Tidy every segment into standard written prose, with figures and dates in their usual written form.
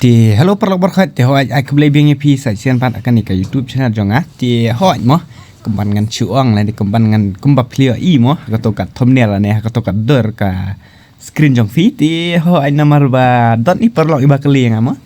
thì hello perlu berkat thì hỏi ai kembali biang pi sa sian pan akan ni ke YouTube channel jong ah thì hỏi mo kemban ngan chuang la ni kemban ngan kumba clear i mo ka to kat thumbnail ne ka to kat dor ka screen jong fi thì hỏi nomor ba dot ni perlu iba kali ngam mo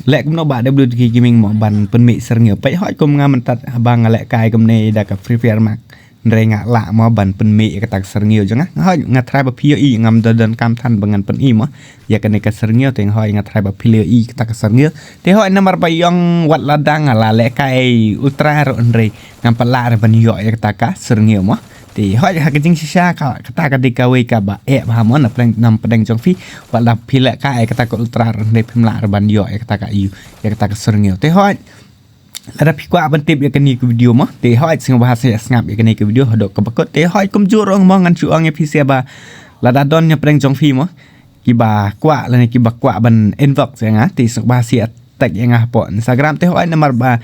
lek Kmno Ban Pynmih Ban Pynmih Syrngiew pai hỏi kum ngam tat abang lek kai kum ne da ka free fire mak rengak la mo Ban Pynmih ka tak Syrngiew jong ah hỏi ngat try ba pi i ngam dan kam than bangan pen i mo ya kan ka Syrngiew teng hoi ngat try ba pilih i kita ka Syrngiew te hoi nomor ba yong wat ladang ala le kai ultra ro andre ngam pala ban yo ya kita ka Syrngiew mo te hoi ha ka jing sisa ka kata ka di ka we ka ba e ba mo na pleng nam pedeng jong fi wat la pilih ka kata ka ultra andre pimla ban yo ya kita ka yu ya kita ka Syrngiew te hoi ada pikwa ban tip ya kani video mo te hoi sing bahasa ngap ya kani video hodok ka bakot te hoi kum jurong mo ngan chuang ya pi sia ba lada don ya pedeng jong fi mo kiba kwa la ni kiba kwa ban inbox ya nga ti sok ba sia tag ya nga po Instagram te hoi nomor ba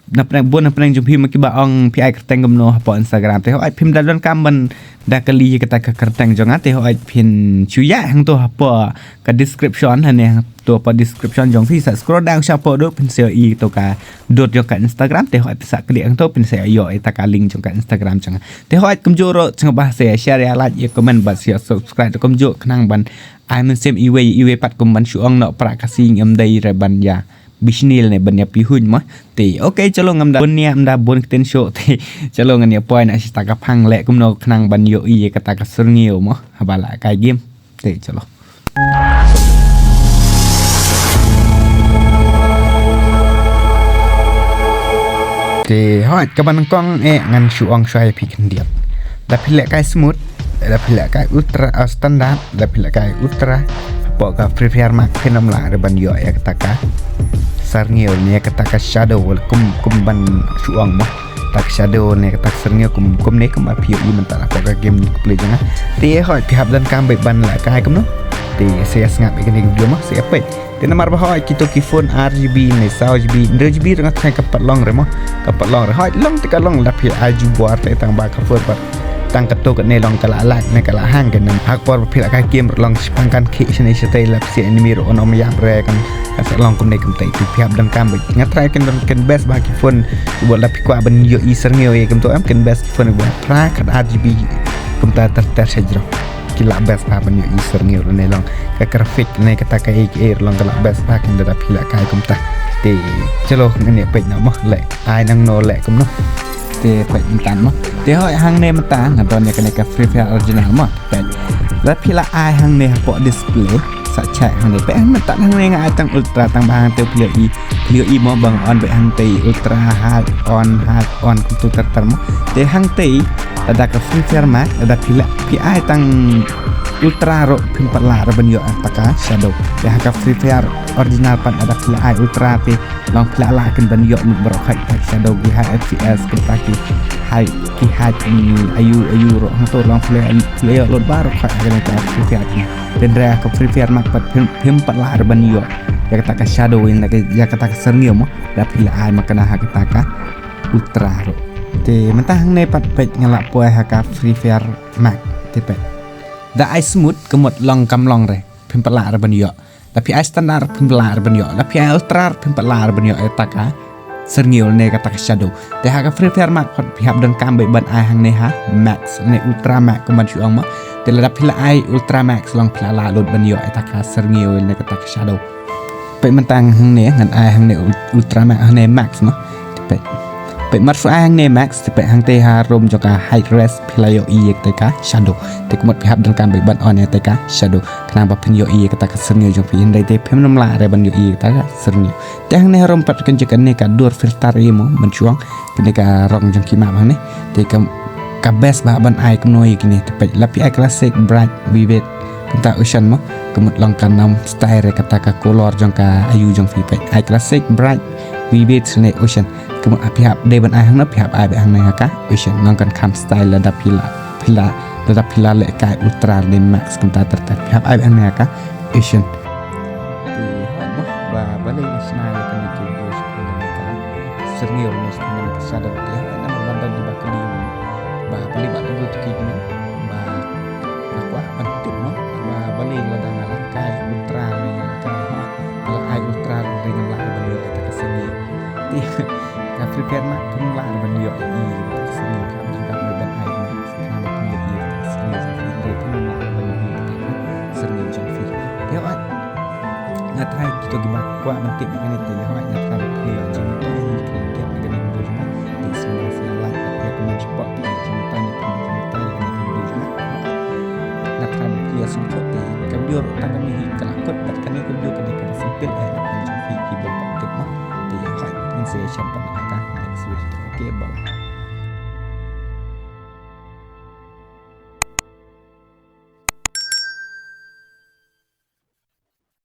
na prank bon na prank jumpi ma kiba ong pi ai kerteng Kmno po Instagram te hoi phim dalon kam ban da kali kita ka kerteng jong te hoi pin chuya hang to po ka description hane to po description jong fi sa scroll down sha po do pin se i to ka dot yo ka Instagram te hoi sa klik hang to pin se yo ta ka link jong ka Instagram jong te hoi kum joro jong ba se share ya like ya comment ba se subscribe to kum jo knang ban ai men sem iwe pat kum ban chuang no pra kasi ngam dai re ban ya bisnil ne ban ya pi hun mo te okay chalo ngam da bun ni am da bun ten show te chalo ngan ya point na sta ka phang le Kmno knang ban yo i ka ta ka Syrngiew mo habala kai game te chalo te hoi ka ban kong ngan chuang shai pi kan diap da pi le kai smooth da pi le kai ultra standard da pi le kai ultra po ka free fire mak phenom la re ban yo ya ka ta Syrngiew ni kata ka shadow kum ban chuang mo tak shadow ni kata Syrngiew kum ni kum api i mentak apa ka game ni play jana ti hoi pi hab dan kam be ban la ka Kmno ti saya ngap ni video mo saya pe ti nomor ba hoi kita ki phone RGB ni sao GB RGB dengan thai ka pat long re mo ka pat long re hoi long ti ka long la pi aju buar te tang ba ka phone pat tang ketuk ne long kala lat ne kala hang kan hak por pi la ka game long pangkan ki sini setai la si enemy ro ono ya re kan sa long kum ne kum tai pi hab dan kam ngat try kan best ba ki phone buat la pi kwa ban yo i Syrngiew e kum to am kan best phone buat tra kat RGB kum ta ter sajro kila best ba ban yo i Syrngiew ne long ka grafik ne kata ka e long kala best ba kan da pi la kai kum ta te chalo ne pe na mo le ai nang no le kum no te pe tan mo te hoi hang ne mata ngadon ne ka free fire original mo pe la pi la ai hang ne po display sa chat hang ne pe mata hang ne ngai tang ultra tang bang te pi i mo bang on be hang te ultra hard on kum tu ter mo te hang te ada ka free fire mak ada pi ai tang ultra ro pin pala ra ban yo taka shadow ya ka free fire original pan ada pi ai ultra te long pla la kan ban yo muk bro khai shadow gi high fps kan taki high ki ayu ro ha to long play lo baru khai kan ka free fire dan ra ka free fire mak pat pin pala ra ban yo ya ka shadow in ya ka Syrngiew mo da pi ai makana ha ka ultra ro te mentang ne pat pe ngala po ha ka free fire mak te pe da ai smooth kemot long kam long re pin pala ra ban yo tapi ai standar pin pala ra ban yo tapi ai ultra pin pala ra ban yo taka Syrngiew ne ka shadow te ha ka free fire mak pat hab dan kam be ban ai hang ne ha max ne ultra max ko man chuang ma te la pila ai ultra max long pila la lot ban yo taka Syrngiew ne ka shadow pe mentang hang ne ngan ai hang ne ultra max hang ne max ma te pe mat fu ang ne max te pe hang te ha rom jo ka high res playo i te ka shadow te kmot pi hab dan kam be ban on te ka shadow klang ba pin yo i ka ta ka Syrngiew jo pi ndai te phem nam la re ban yo i ta ka Syrngiew te hang ne rom pat kan je kan ne ka dur filter i mo ban chuang ke ka rong jong ki ma hang ne te ka best ba ban ai Kmno i kini te pe la pi ai classic bright vivid ta ocean mo kmot long kan nam style re ka ta ka color jong ka ayu jong fi pe ai classic bright vivid ne ocean kemut api hab de ban ai hang na pi hab ai be hang na ka ocean nong kan kam style la da pila le kai ultra le max kum ta ter pi hab ai be hang na ka ocean ba bale national kan itu Syrngiew ni sebenarnya ka sadar dia na bandan di bakali ba pali ba tu ki ni ba apa penting mo ba bale la da kai ultra le kai ha la ai ultra thì cà phê phê mà không là mình dọn gì xin nhiều tham gia với bạn ai mà tham gia nhiều gì xin nhiều trong phim về không là mình nhiều xin nhiều trong phim theo anh nhà thay kita gimana qua mình tìm cái này thì hỏi nhà thay nhiều trong tay thì cái này mình được thì semua sih like ya teman support thì trong tay này trong tay này thì được nhà thay dia support thì cái video tăng cái mình cái cốt đặt cái này cái video cái này cái simple là trong phim thì bộ bọc kết mà thì hỏi mình sẽ chọn bằng cái next video ok bye